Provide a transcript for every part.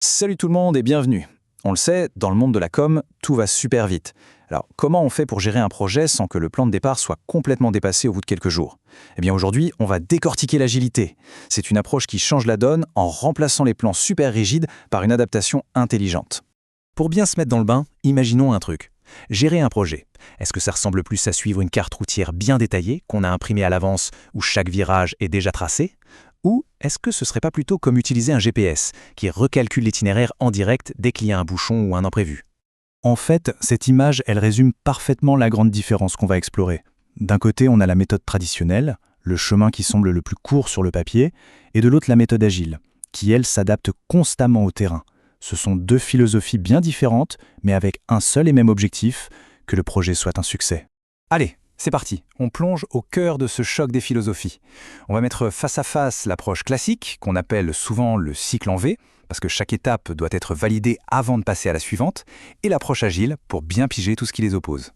Salut tout le monde et bienvenue. On le sait, dans le monde de la com, tout va super vite. Alors, comment on fait pour gérer un projet sans que le plan de départ soit complètement dépassé au bout de quelques jours? Eh bien aujourd'hui, on va décortiquer l'agilité. C'est une approche qui change la donne en remplaçant les plans super rigides par une adaptation intelligente. Pour bien se mettre dans le bain, imaginons un truc. Gérer un projet. Est-ce que ça ressemble plus à suivre une carte routière bien détaillée, qu'on a imprimée à l'avance, où chaque virage est déjà tracé? Ou est-ce que ce serait pas plutôt comme utiliser un GPS, qui recalcule l'itinéraire en direct dès qu'il y a un bouchon ou un imprévu? En fait, cette image, elle résume parfaitement la grande différence qu'on va explorer. D'un côté, on a la méthode traditionnelle, le chemin qui semble le plus court sur le papier, et de l'autre la méthode agile, qui elle s'adapte constamment au terrain. Ce sont deux philosophies bien différentes, mais avec un seul et même objectif, que le projet soit un succès. Allez, c'est parti, on plonge au cœur de ce choc des philosophies. On va mettre face à face l'approche classique, qu'on appelle souvent le cycle en V, parce que chaque étape doit être validée avant de passer à la suivante, et l'approche agile pour bien piger tout ce qui les oppose.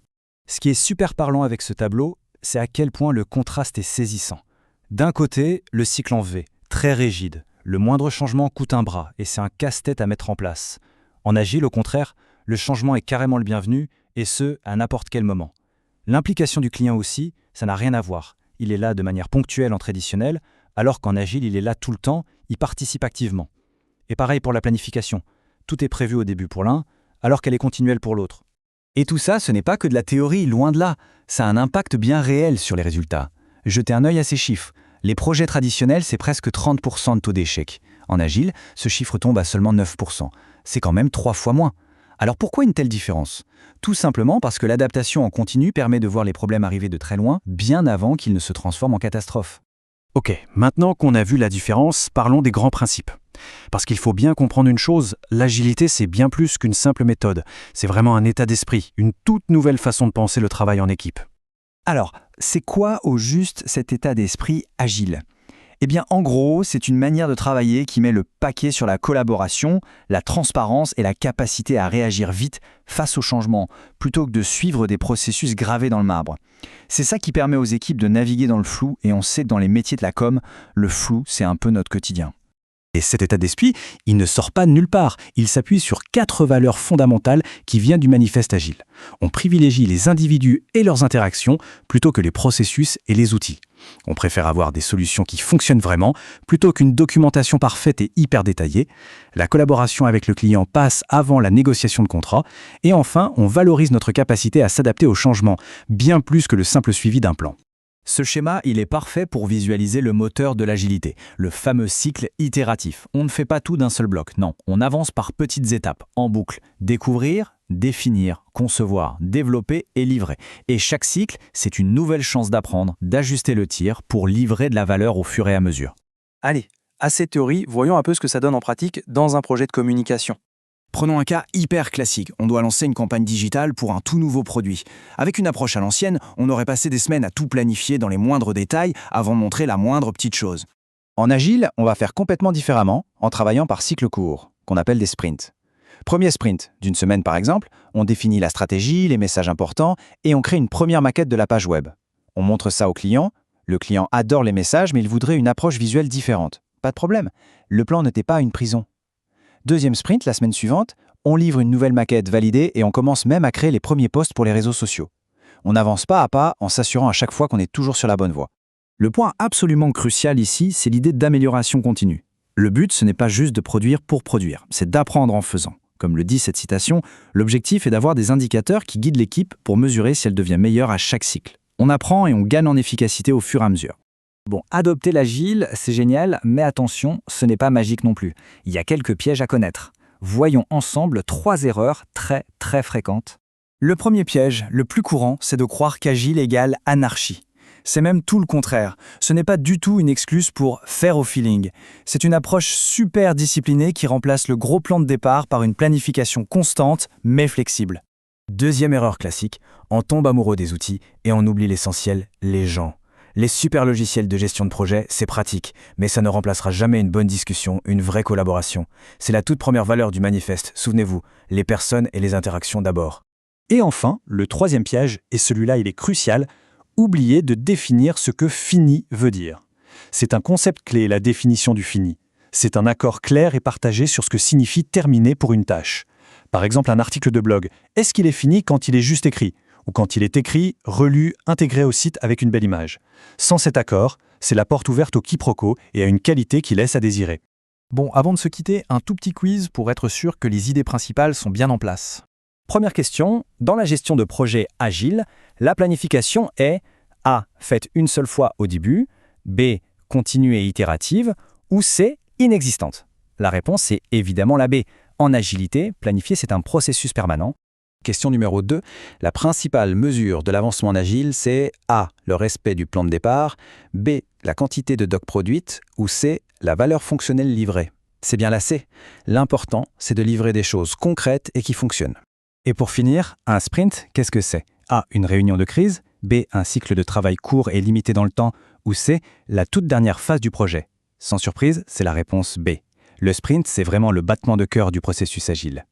Ce qui est super parlant avec ce tableau, c'est à quel point le contraste est saisissant. D'un côté, le cycle en V, très rigide. Le moindre changement coûte un bras, et c'est un casse-tête à mettre en place. En agile, au contraire, le changement est carrément le bienvenu, et ce, à n'importe quel moment. L'implication du client aussi, ça n'a rien à voir. Il est là de manière ponctuelle en traditionnel, alors qu'en agile, il est là tout le temps, il participe activement. Et pareil pour la planification. Tout est prévu au début pour l'un, alors qu'elle est continuelle pour l'autre. Et tout ça, ce n'est pas que de la théorie, loin de là. Ça a un impact bien réel sur les résultats. Jetez un œil à ces chiffres. Les projets traditionnels, c'est presque 30% de taux d'échec. En agile, ce chiffre tombe à seulement 9%. C'est quand même 3 fois moins. Alors pourquoi une telle différence? Tout simplement parce que l'adaptation en continu permet de voir les problèmes arriver de très loin, bien avant qu'ils ne se transforment en catastrophe. Ok, maintenant qu'on a vu la différence, parlons des grands principes. Parce qu'il faut bien comprendre une chose, l'agilité c'est bien plus qu'une simple méthode. C'est vraiment un état d'esprit, une toute nouvelle façon de penser le travail en équipe. Alors, c'est quoi au juste cet état d'esprit agile? Eh bien, en gros, c'est une manière de travailler qui met le paquet sur la collaboration, la transparence et la capacité à réagir vite face aux changements, plutôt que de suivre des processus gravés dans le marbre. C'est ça qui permet aux équipes de naviguer dans le flou, et on sait que dans les métiers de la com, le flou, c'est un peu notre quotidien. Et cet état d'esprit, il ne sort pas de nulle part. Il s'appuie sur 4 valeurs fondamentales qui viennent du manifeste agile. On privilégie les individus et leurs interactions plutôt que les processus et les outils. On préfère avoir des solutions qui fonctionnent vraiment plutôt qu'une documentation parfaite et hyper détaillée. La collaboration avec le client passe avant la négociation de contrat. Et enfin, on valorise notre capacité à s'adapter aux changements, bien plus que le simple suivi d'un plan. Ce schéma, il est parfait pour visualiser le moteur de l'agilité, le fameux cycle itératif. On ne fait pas tout d'un seul bloc, non, on avance par petites étapes, en boucle. Découvrir, définir, concevoir, développer et livrer. Et chaque cycle, c'est une nouvelle chance d'apprendre, d'ajuster le tir pour livrer de la valeur au fur et à mesure. Allez, assez de théorie, voyons un peu ce que ça donne en pratique dans un projet de communication. Prenons un cas hyper classique. On doit lancer une campagne digitale pour un tout nouveau produit. Avec une approche à l'ancienne, on aurait passé des semaines à tout planifier dans les moindres détails avant de montrer la moindre petite chose. En agile, on va faire complètement différemment en travaillant par cycles courts, qu'on appelle des sprints. Premier sprint, d'une semaine par exemple, on définit la stratégie, les messages importants et on crée une première maquette de la page web. On montre ça au client. Le client adore les messages, mais il voudrait une approche visuelle différente. Pas de problème, le plan n'était pas une prison. Deuxième sprint, la semaine suivante, on livre une nouvelle maquette validée et on commence même à créer les premiers posts pour les réseaux sociaux. On avance pas à pas en s'assurant à chaque fois qu'on est toujours sur la bonne voie. Le point absolument crucial ici, c'est l'idée d'amélioration continue. Le but, ce n'est pas juste de produire pour produire, c'est d'apprendre en faisant. Comme le dit cette citation, l'objectif est d'avoir des indicateurs qui guident l'équipe pour mesurer si elle devient meilleure à chaque cycle. On apprend et on gagne en efficacité au fur et à mesure. Bon, adopter l'agile, c'est génial, mais attention, ce n'est pas magique non plus. Il y a quelques pièges à connaître. Voyons ensemble 3 erreurs très fréquentes. Le premier piège, le plus courant, c'est de croire qu'agile égale anarchie. C'est même tout le contraire. Ce n'est pas du tout une excuse pour faire au feeling. C'est une approche super disciplinée qui remplace le gros plan de départ par une planification constante, mais flexible. Deuxième erreur classique, on tombe amoureux des outils et on oublie l'essentiel, les gens. Les super logiciels de gestion de projet, c'est pratique, mais ça ne remplacera jamais une bonne discussion, une vraie collaboration. C'est la toute première valeur du manifeste, souvenez-vous, les personnes et les interactions d'abord. Et enfin, le troisième piège, et celui-là il est crucial, oubliez de définir ce que fini veut dire. C'est un concept clé, la définition du fini. C'est un accord clair et partagé sur ce que signifie terminer pour une tâche. Par exemple, un article de blog, est-ce qu'il est fini quand il est juste écrit? Ou quand il est écrit, relu, intégré au site avec une belle image? Sans cet accord, c'est la porte ouverte au quiproquo et à une qualité qui laisse à désirer. Bon, avant de se quitter, un tout petit quiz pour être sûr que les idées principales sont bien en place. Première question, dans la gestion de projets agiles, la planification est A. Faite une seule fois au début, B. Continue et itérative, ou C. Inexistante. La réponse est évidemment la B. En agilité, planifier c'est un processus permanent. Question numéro 2, la principale mesure de l'avancement en agile, c'est A. Le respect du plan de départ, B. La quantité de docs produites, ou C. La valeur fonctionnelle livrée. C'est bien la C. L'important, c'est de livrer des choses concrètes et qui fonctionnent. Et pour finir, un sprint, qu'est-ce que c'est? A. Une réunion de crise, B. Un cycle de travail court et limité dans le temps, ou C. La toute dernière phase du projet. Sans surprise, c'est la réponse B. Le sprint, c'est vraiment le battement de cœur du processus agile.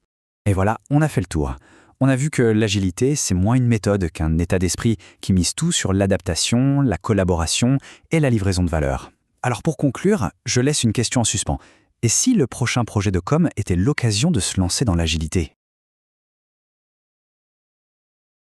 Et voilà, on a fait le tour. On a vu que l'agilité, c'est moins une méthode qu'un état d'esprit qui mise tout sur l'adaptation, la collaboration et la livraison de valeur. Alors pour conclure, je laisse une question en suspens. Et si le prochain projet de com était l'occasion de se lancer dans l'agilité?